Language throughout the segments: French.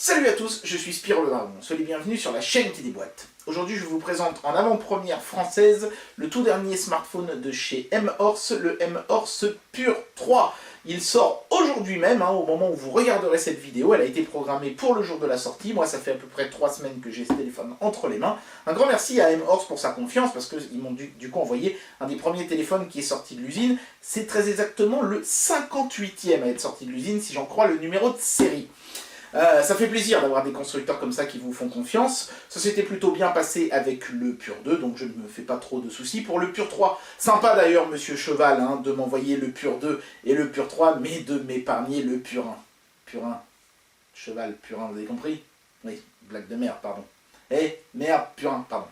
Salut à tous, je suis Spiro le Dragon, soyez les bienvenus sur la chaîne qui déboîte. Aujourd'hui je vous présente en avant-première française le tout dernier smartphone de chez M-Horse, le M-Horse Pure 3. Il sort aujourd'hui même, au moment où vous regarderez cette vidéo, elle a été programmée pour le jour de la sortie. Moi ça fait à peu près 3 semaines que j'ai ce téléphone entre les mains. Un grand merci à M-Horse pour sa confiance, parce qu'ils m'ont du coup envoyé un des premiers téléphones qui est sorti de l'usine. C'est très exactement le 58e à être sorti de l'usine, si j'en crois le numéro de série. Ça fait plaisir d'avoir des constructeurs comme ça qui vous font confiance. Ça s'était plutôt bien passé avec le Pure 2, donc je ne me fais pas trop de soucis. Pour le Pure 3, sympa d'ailleurs, monsieur Cheval, de m'envoyer le Pure 2 et le Pure 3, mais de m'épargner le Pure 1. Pure 1. Cheval, Pure 1, vous avez compris? Oui, blague de merde, pardon. Merde, Pure 1, pardon.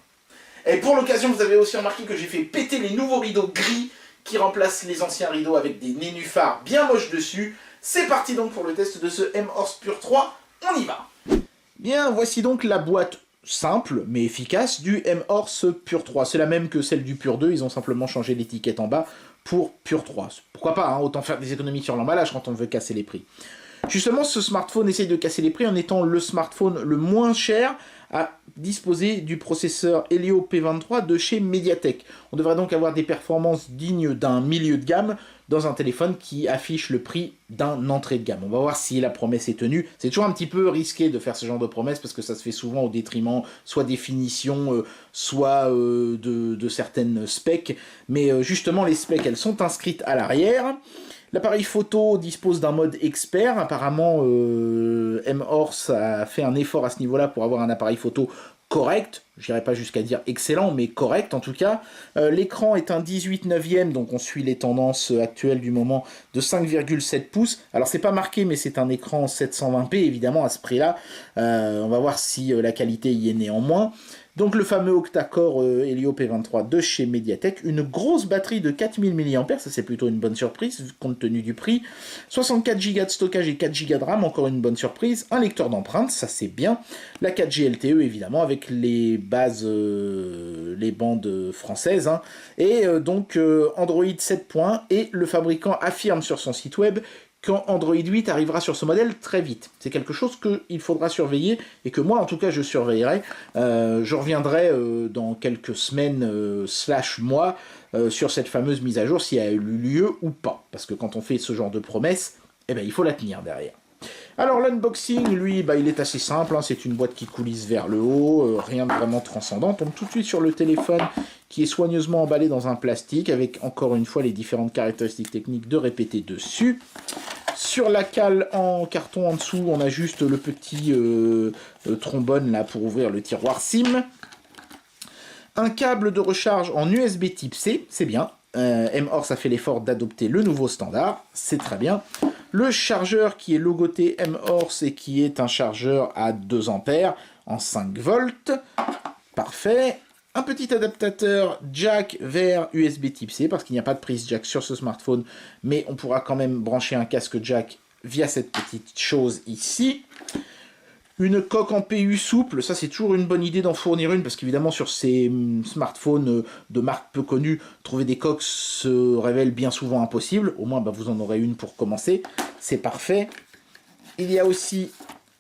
Et pour l'occasion, vous avez aussi remarqué que j'ai fait péter les nouveaux rideaux gris qui remplacent les anciens rideaux avec des nénuphars bien moches dessus. C'est parti donc pour le test de ce M-Horse Pure 3, on y va. Bien, voici donc la boîte simple mais efficace du M-Horse Pure 3. C'est la même que celle du Pure 2, ils ont simplement changé l'étiquette en bas pour Pure 3. Pourquoi pas, autant faire des économies sur l'emballage quand on veut casser les prix. Justement, ce smartphone essaye de casser les prix en étant le smartphone le moins cher à disposer du processeur Helio P23 de chez Mediatek. On devrait donc avoir des performances dignes d'un milieu de gamme dans un téléphone qui affiche le prix d'un entrée de gamme. On va voir si la promesse est tenue. C'est toujours un petit peu risqué de faire ce genre de promesse parce que ça se fait souvent au détriment soit des finitions, soit de certaines specs. Mais justement, les specs, elles sont inscrites à l'arrière. L'appareil photo dispose d'un mode expert. Apparemment, M-Horse a fait un effort à ce niveau-là pour avoir un appareil photo correct. Je n'irai pas jusqu'à dire excellent, mais correct en tout cas. L'écran est un 18/9e, donc on suit les tendances actuelles du moment de 5,7 pouces. Alors c'est pas marqué, mais c'est un écran 720p, évidemment, à ce prix-là. On va voir si la qualité y est néanmoins. Donc le fameux octa-core Helio P23 de chez Mediatek, une grosse batterie de 4000 mAh, ça c'est plutôt une bonne surprise compte tenu du prix, 64 Go de stockage et 4 Go de RAM, encore une bonne surprise, un lecteur d'empreintes, ça c'est bien, la 4G LTE évidemment avec les bases, les bandes françaises, et donc Android 7 points, et le fabricant affirme sur son site web quand Android 8 arrivera sur ce modèle très vite. C'est quelque chose qu'il faudra surveiller, et que moi en tout cas je surveillerai. Je reviendrai dans quelques semaines / mois sur cette fameuse mise à jour, si elle a eu lieu ou pas. Parce que quand on fait ce genre de promesse, il faut la tenir derrière. Alors l'unboxing, lui, il est assez simple, c'est une boîte qui coulisse vers le haut, rien de vraiment transcendant. On tombe tout de suite sur le téléphone qui est soigneusement emballé dans un plastique, avec encore une fois les différentes caractéristiques techniques de répéter dessus. Sur la cale en carton en dessous, on a juste le petit trombone là pour ouvrir le tiroir SIM. Un câble de recharge en USB type C, c'est bien. M-Horse a fait l'effort d'adopter le nouveau standard, c'est très bien. Le chargeur qui est logoté M-Horse et qui est un chargeur à 2 ampères en 5 volts. Parfait. Un petit adaptateur jack vers USB type C, parce qu'il n'y a pas de prise jack sur ce smartphone, mais on pourra quand même brancher un casque jack via cette petite chose ici. Une coque en PU souple, ça c'est toujours une bonne idée d'en fournir une, parce qu'évidemment sur ces smartphones de marque peu connue, trouver des coques se révèle bien souvent impossible. Au moins vous en aurez une pour commencer, c'est parfait. Il y a aussi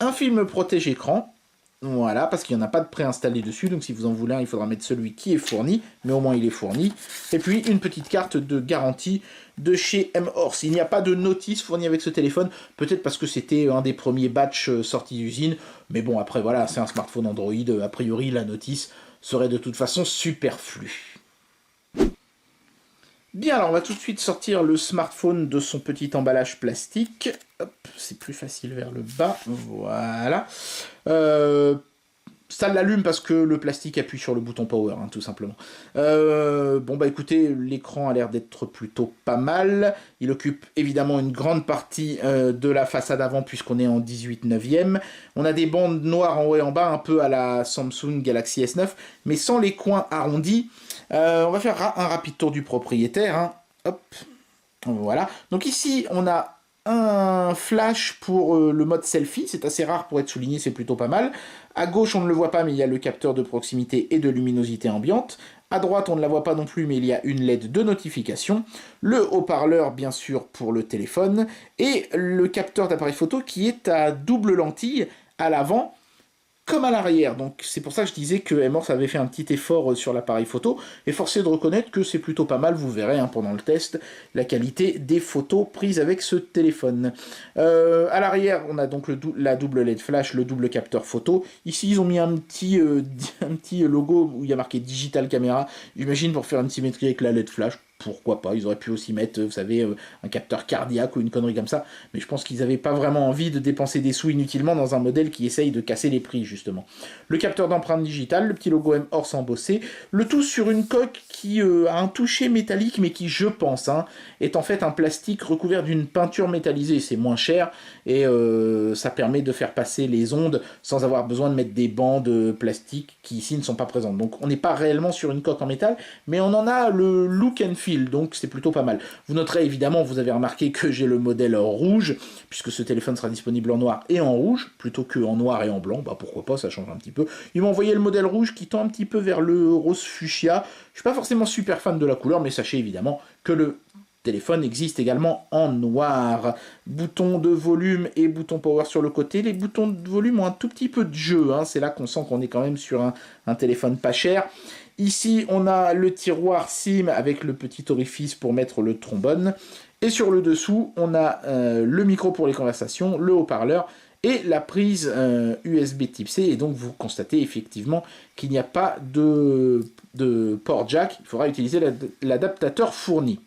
un film protège-écran, voilà, parce qu'il n'y en a pas de préinstallé dessus, donc si vous en voulez un, il faudra mettre celui qui est fourni, mais au moins il est fourni. Et puis une petite carte de garantie de chez M-Horse. Il n'y a pas de notice fournie avec ce téléphone, peut-être parce que c'était un des premiers batchs sortis d'usine, mais bon, après voilà, c'est un smartphone Android, a priori la notice serait de toute façon superflue. Bien, alors on va tout de suite sortir le smartphone de son petit emballage plastique. Hop, c'est plus facile vers le bas, voilà. Ça l'allume parce que le plastique appuie sur le bouton power, tout simplement. Écoutez, l'écran a l'air d'être plutôt pas mal. Il occupe évidemment une grande partie de la façade avant puisqu'on est en 18/9e. On a des bandes noires en haut et en bas, un peu à la Samsung Galaxy S9, mais sans les coins arrondis. On va faire un rapide tour du propriétaire. Hop, voilà. Donc ici, on a un flash pour le mode selfie, c'est assez rare pour être souligné, c'est plutôt pas mal. À gauche, on ne le voit pas, mais il y a le capteur de proximité et de luminosité ambiante. À droite, on ne la voit pas non plus, mais il y a une LED de notification. Le haut-parleur, bien sûr, pour le téléphone. Et le capteur d'appareil photo qui est à double lentille à l'avant comme à l'arrière. Donc c'est pour ça que je disais que M-Orth avait fait un petit effort sur l'appareil photo, et force est de reconnaître que c'est plutôt pas mal, vous verrez hein, pendant le test, la qualité des photos prises avec ce téléphone. À l'arrière, on a donc la double LED flash, le double capteur photo. Ici, ils ont mis un petit logo où il y a marqué Digital Camera, j'imagine pour faire une symétrie avec la LED flash. Pourquoi pas, ils auraient pu aussi mettre, vous savez, un capteur cardiaque ou une connerie comme ça, mais je pense qu'ils n'avaient pas vraiment envie de dépenser des sous inutilement dans un modèle qui essaye de casser les prix, justement. Le capteur d'empreinte digitale, le petit logo M-Orth embossé, le tout sur une coque qui a un toucher métallique, mais qui, je pense, hein, est en fait un plastique recouvert d'une peinture métallisée, c'est moins cher, et ça permet de faire passer les ondes sans avoir besoin de mettre des bandes plastiques qui ici ne sont pas présentes. Donc on n'est pas réellement sur une coque en métal, mais on en a le look and feel, donc c'est plutôt pas mal. Vous noterez évidemment, vous avez remarqué que j'ai le modèle rouge, puisque ce téléphone sera disponible en noir et en rouge, plutôt que en noir et en blanc, bah pourquoi pas, ça change un petit peu. Ils m'ont envoyé le modèle rouge qui tend un petit peu vers le rose fuchsia. Je suis pas forcément super fan de la couleur, mais sachez évidemment que le téléphone existe également en noir. Bouton de volume et bouton power sur le côté. Les boutons de volume ont un tout petit peu de jeu, hein. C'est là qu'on sent qu'on est quand même sur un téléphone pas cher. Ici, on a le tiroir SIM avec le petit orifice pour mettre le trombone. Et sur le dessous, on a le micro pour les conversations, le haut-parleur et la prise USB type C. Et donc, vous constatez effectivement qu'il n'y a pas de port jack. Il faudra utiliser l'adaptateur fourni.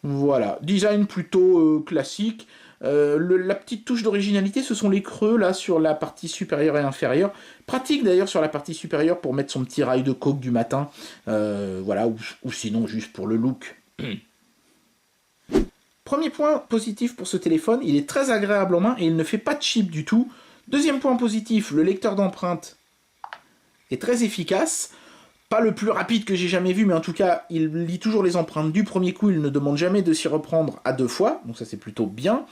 Voilà, design plutôt classique. La petite touche d'originalité, ce sont les creux là sur la partie supérieure et inférieure. Pratique d'ailleurs sur la partie supérieure pour mettre son petit rail de coke du matin. Voilà, ou sinon juste pour le look. Premier point positif pour ce téléphone, il est très agréable en main et il ne fait pas de chip du tout. Deuxième point positif, le lecteur d'empreintes est très efficace. Pas le plus rapide que j'ai jamais vu, mais en tout cas, il lit toujours les empreintes du premier coup, il ne demande jamais de s'y reprendre à 2 fois, donc ça c'est plutôt bien.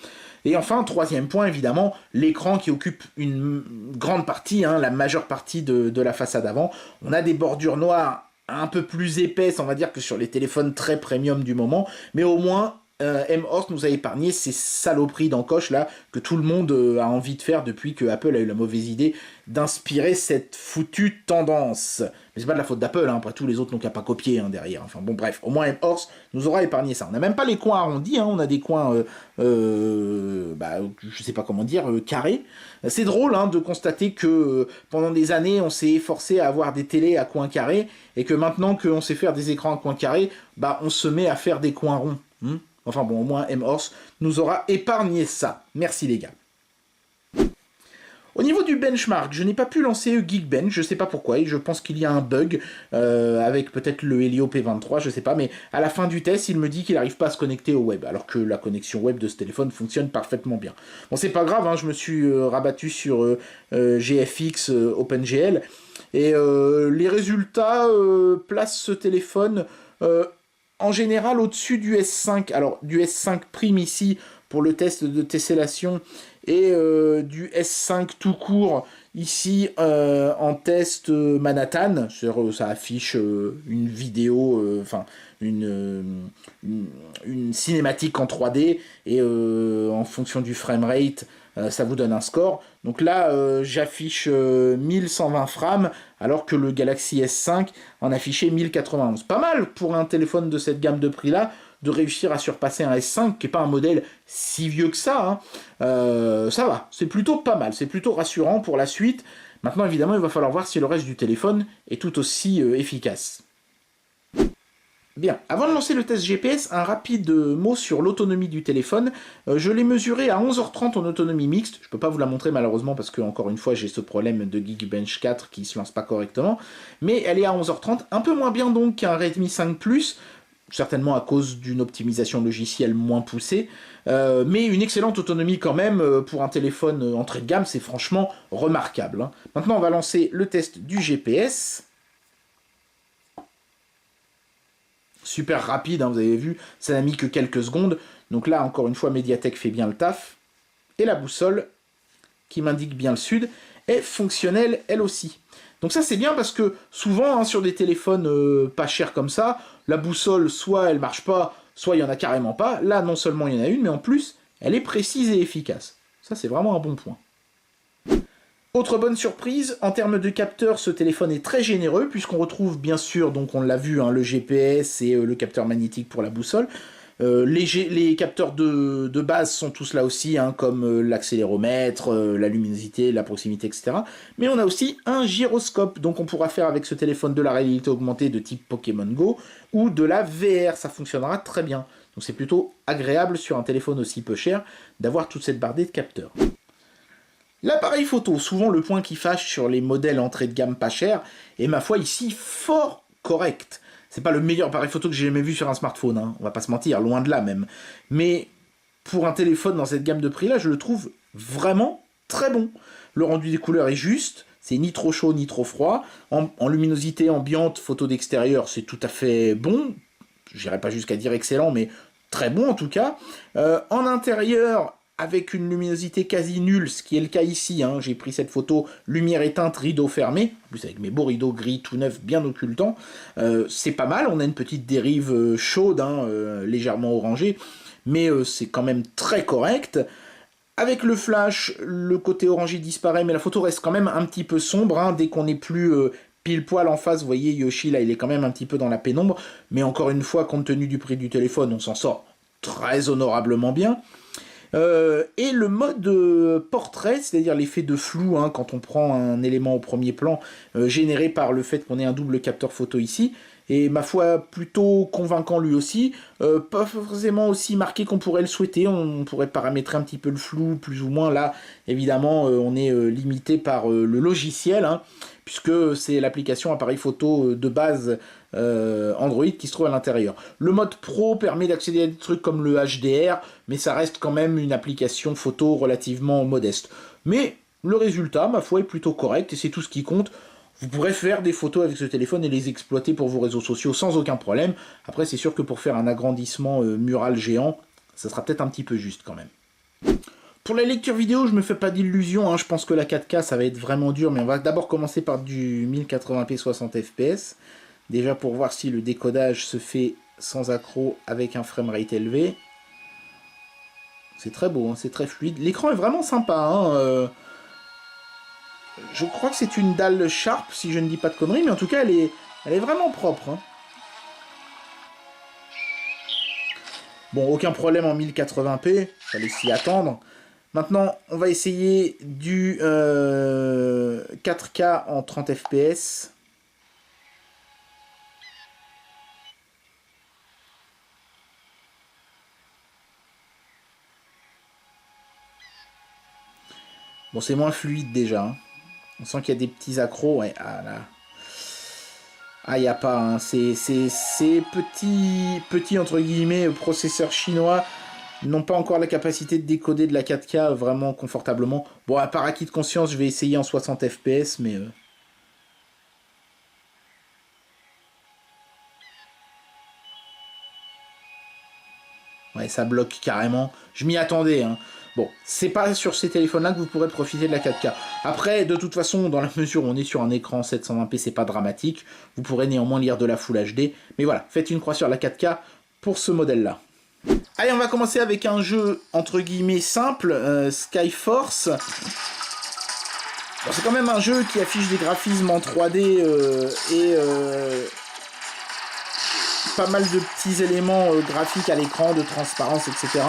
Et enfin, troisième point, évidemment, l'écran qui occupe une grande partie, hein, la majeure partie de la façade avant. On a des bordures noires un peu plus épaisses, on va dire, que sur les téléphones très premium du moment, mais au moins, M-Orth nous a épargné ces saloperies d'encoche là que tout le monde a envie de faire depuis que Apple a eu la mauvaise idée d'inspirer cette foutue tendance. Mais c'est pas de la faute d'Apple, hein, après tous les autres n'ont qu'à pas copier hein, derrière. Enfin bon bref, au moins M-Orth nous aura épargné ça. On n'a même pas les coins arrondis, hein, on a des coins, je sais pas comment dire, carrés. C'est drôle hein, de constater que pendant des années on s'est efforcé à avoir des télés à coins carrés et que maintenant qu'on sait faire des écrans à coins carrés, bah on se met à faire des coins ronds. Enfin bon, au moins M-Orth nous aura épargné ça. Merci les gars. Au niveau du benchmark, je n'ai pas pu lancer Geekbench, je sais pas pourquoi, et je pense qu'il y a un bug avec peut-être le Helio P23, je sais pas, mais à la fin du test, il me dit qu'il n'arrive pas à se connecter au web, alors que la connexion web de ce téléphone fonctionne parfaitement bien. Bon, c'est pas grave, hein, je me suis rabattu sur GFX OpenGL, et les résultats placent ce téléphone en général au-dessus du S5, alors du S5 Prime ici pour le test de tessellation et du S5 tout court ici en test Manhattan, ça affiche une vidéo, une cinématique en 3D et en fonction du framerate ça vous donne un score. Donc là j'affiche 1120 frames alors que le Galaxy S5 en affichait 1091. Pas mal pour un téléphone de cette gamme de prix là de réussir à surpasser un S5 qui n'est pas un modèle si vieux que ça. Hein. Ça va, c'est plutôt pas mal, c'est plutôt rassurant pour la suite. Maintenant évidemment il va falloir voir si le reste du téléphone est tout aussi efficace. Bien, avant de lancer le test GPS, un rapide mot sur l'autonomie du téléphone. Je l'ai mesuré à 11h30 en autonomie mixte. Je ne peux pas vous la montrer malheureusement parce que, encore une fois, j'ai ce problème de Geekbench 4 qui ne se lance pas correctement. Mais elle est à 11h30, un peu moins bien donc qu'un Redmi 5 Plus, certainement à cause d'une optimisation logicielle moins poussée. Mais une excellente autonomie quand même pour un téléphone entrée de gamme, c'est franchement remarquable. Hein. Maintenant, on va lancer le test du GPS. Super rapide, hein, vous avez vu, ça n'a mis que quelques secondes. Donc là, encore une fois, Mediatek fait bien le taf. Et la boussole, qui m'indique bien le sud, est fonctionnelle elle aussi. Donc ça, c'est bien parce que souvent, hein, sur des téléphones pas chers comme ça, la boussole, soit elle marche pas, soit il y en a carrément pas. Là, non seulement il y en a une, mais en plus, elle est précise et efficace. Ça, c'est vraiment un bon point. Autre bonne surprise, en termes de capteurs, ce téléphone est très généreux, puisqu'on retrouve bien sûr, donc on l'a vu, hein, le GPS et le capteur magnétique pour la boussole. Les capteurs de base sont tous là aussi, hein, comme l'accéléromètre, la luminosité, la proximité, etc. Mais on a aussi un gyroscope, donc on pourra faire avec ce téléphone de la réalité augmentée de type Pokémon Go, ou de la VR, ça fonctionnera très bien. Donc c'est plutôt agréable sur un téléphone aussi peu cher, d'avoir toute cette bardée de capteurs. L'appareil photo, souvent le point qui fâche sur les modèles entrée de gamme pas chers, est ma foi ici fort correct. C'est pas le meilleur appareil photo que j'ai jamais vu sur un smartphone, hein, on va pas se mentir, loin de là même. Mais pour un téléphone dans cette gamme de prix là, je le trouve vraiment très bon. Le rendu des couleurs est juste, c'est ni trop chaud ni trop froid. En luminosité ambiante, photo d'extérieur, c'est tout à fait bon. J'irai pas jusqu'à dire excellent, mais très bon en tout cas. En intérieur, avec une luminosité quasi nulle, ce qui est le cas ici, hein. J'ai pris cette photo lumière éteinte, rideau fermé, en plus avec mes beaux rideaux gris tout neufs bien occultants, c'est pas mal, on a une petite dérive chaude, hein, légèrement orangée, mais c'est quand même très correct. Avec le flash, le côté orangé disparaît, mais la photo reste quand même un petit peu sombre, hein, dès qu'on n'est plus pile poil en face, vous voyez Yoshi là il est quand même un petit peu dans la pénombre, mais encore une fois, compte tenu du prix du téléphone, on s'en sort très honorablement bien. Et le mode portrait, c'est-à-dire l'effet de flou, hein, quand on prend un élément au premier plan, généré par le fait qu'on ait un double capteur photo ici, et ma foi plutôt convaincant lui aussi, pas forcément aussi marqué qu'on pourrait le souhaiter, on pourrait paramétrer un petit peu le flou, plus ou moins, là évidemment on est limité par le logiciel, hein, puisque c'est l'application appareil photo de base Android qui se trouve à l'intérieur. Le mode pro permet d'accéder à des trucs comme le HDR, mais ça reste quand même une application photo relativement modeste. Mais le résultat, ma foi, est plutôt correct, et c'est tout ce qui compte. Vous pourrez faire des photos avec ce téléphone et les exploiter pour vos réseaux sociaux sans aucun problème. Après, c'est sûr que pour faire un agrandissement mural géant, ça sera peut-être un petit peu juste quand même. Pour la lecture vidéo, je me fais pas d'illusions, hein. Je pense que la 4K, ça va être vraiment dur, mais on va d'abord commencer par du 1080p 60 fps. Déjà pour voir si le décodage se fait sans accroc avec un framerate élevé. C'est très beau, hein, c'est très fluide. L'écran est vraiment sympa, hein, je crois que c'est une dalle Sharp, si je ne dis pas de conneries, mais en tout cas, elle est vraiment propre, hein. Bon, aucun problème en 1080p, fallait s'y attendre. Maintenant, on va essayer du 4K en 30 fps. Bon, c'est moins fluide déjà, hein. On sent qu'il y a des petits accros, ouais. Ah là. Ah, il n'y a pas, hein. Ces petits, entre guillemets, processeurs chinois n'ont pas encore la capacité de décoder de la 4K vraiment confortablement. Bon, à part acquis de conscience, je vais essayer en 60 fps, mais... Ouais, ça bloque carrément. Je m'y attendais, hein. Bon, c'est pas sur ces téléphones-là que vous pourrez profiter de la 4K. Après, de toute façon, dans la mesure où on est sur un écran 720p, c'est pas dramatique. Vous pourrez néanmoins lire de la Full HD. Mais voilà, faites une croix sur la 4K pour ce modèle-là. Allez, on va commencer avec un jeu, entre guillemets, simple, Skyforce. Bon, c'est quand même un jeu qui affiche des graphismes en 3D pas mal de petits éléments graphiques à l'écran, de transparence, etc.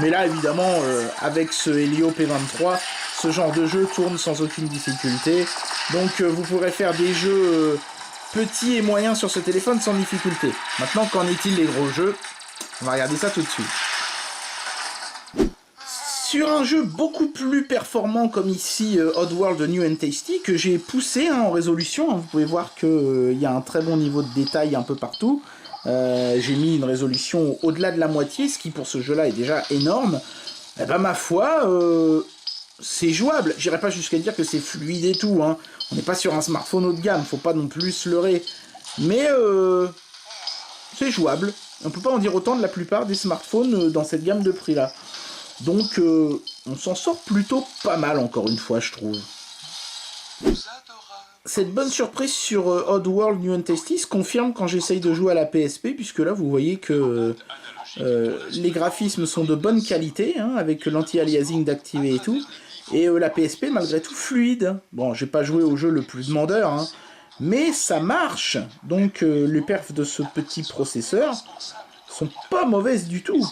Mais là, évidemment, avec ce Helio P23, ce genre de jeu tourne sans aucune difficulté. Donc, vous pourrez faire des jeux petits et moyens sur ce téléphone sans difficulté. Maintenant, qu'en est-il des gros jeux? On va regarder ça tout de suite. Sur un jeu beaucoup plus performant comme ici Oddworld New and Tasty, que j'ai poussé, hein, en résolution, hein, vous pouvez voir qu'il y a un très bon niveau de détail un peu partout. J'ai mis une résolution au-delà de la moitié, ce qui pour ce jeu-là est déjà énorme. Et ben, ma foi, c'est jouable. J'irai pas jusqu'à dire que c'est fluide et tout, hein. On n'est pas sur un smartphone haut de gamme, faut pas non plus se leurrer. Mais c'est jouable. On peut pas en dire autant de la plupart des smartphones dans cette gamme de prix-là. Donc, on s'en sort plutôt pas mal, encore une fois, je trouve. Cette bonne surprise sur Oddworld New and Tasty se confirme quand j'essaye de jouer à la PSP, puisque là, vous voyez que les graphismes sont de bonne qualité, hein, avec l'anti-aliasing d'activer et tout. Et la PSP, malgré tout, fluide. Bon, j'ai pas joué au jeu le plus demandeur, hein, mais ça marche. Donc les perfs de ce petit processeur sont pas mauvaises du tout.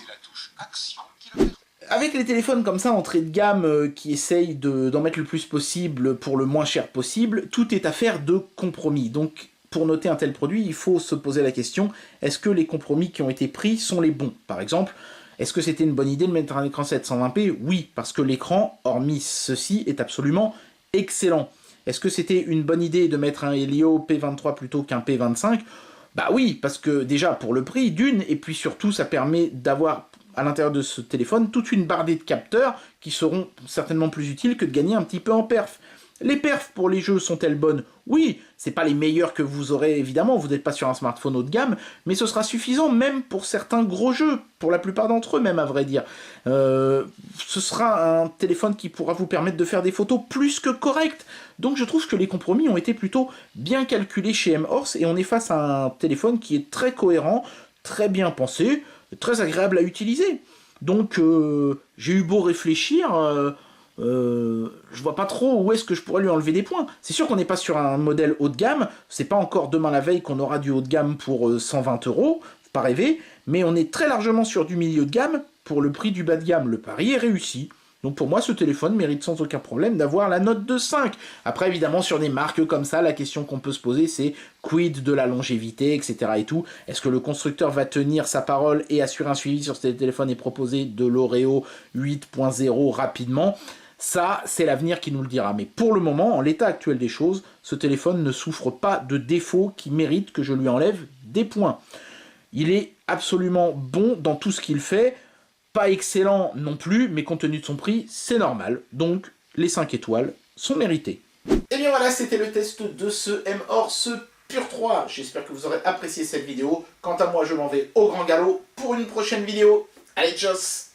Avec les téléphones comme ça, entrée de gamme, qui essayent d'en mettre le plus possible pour le moins cher possible, tout est affaire de compromis. Donc, pour noter un tel produit, il faut se poser la question, est-ce que les compromis qui ont été pris sont les bons? Par exemple, est-ce que c'était une bonne idée de mettre un écran 720p? Oui, parce que l'écran, hormis ceci, est absolument excellent. Est-ce que c'était une bonne idée de mettre un Helio P23 plutôt qu'un P25? Bah oui, parce que déjà pour le prix d'une, et puis surtout ça permet d'avoir à l'intérieur de ce téléphone toute une bardée de capteurs qui seront certainement plus utiles que de gagner un petit peu en perf. Les perfs pour les jeux sont-elles bonnes? Oui, c'est pas les meilleurs que vous aurez évidemment, vous n'êtes pas sur un smartphone haut de gamme, mais ce sera suffisant même pour certains gros jeux, pour la plupart d'entre eux même à vrai dire. Ce sera un téléphone qui pourra vous permettre de faire des photos plus que correctes. Donc je trouve que les compromis ont été plutôt bien calculés chez M-Horse et on est face à un téléphone qui est très cohérent, très bien pensé, très agréable à utiliser. Donc j'ai eu beau réfléchir... je vois pas trop où est-ce que je pourrais lui enlever des points. C'est sûr qu'on n'est pas sur un modèle haut de gamme, c'est pas encore demain la veille qu'on aura du haut de gamme pour 120 €, faut pas rêver, mais on est très largement sur du milieu de gamme pour le prix du bas de gamme. Le pari est réussi. Donc pour moi, ce téléphone mérite sans aucun problème d'avoir la note de 5. Après, évidemment, sur des marques comme ça, la question qu'on peut se poser, c'est quid de la longévité, etc. et tout. Est-ce que le constructeur va tenir sa parole et assurer un suivi sur ce téléphone et proposer de l'Oreo 8.0 rapidement? Ça, c'est l'avenir qui nous le dira. Mais pour le moment, en l'état actuel des choses, ce téléphone ne souffre pas de défauts qui méritent que je lui enlève des points. Il est absolument bon dans tout ce qu'il fait. Pas excellent non plus, mais compte tenu de son prix, c'est normal. Donc, les 5 étoiles sont méritées. Et bien voilà, c'était le test de ce M-Horse Pure 3. J'espère que vous aurez apprécié cette vidéo. Quant à moi, je m'en vais au grand galop pour une prochaine vidéo. Allez, tchuss!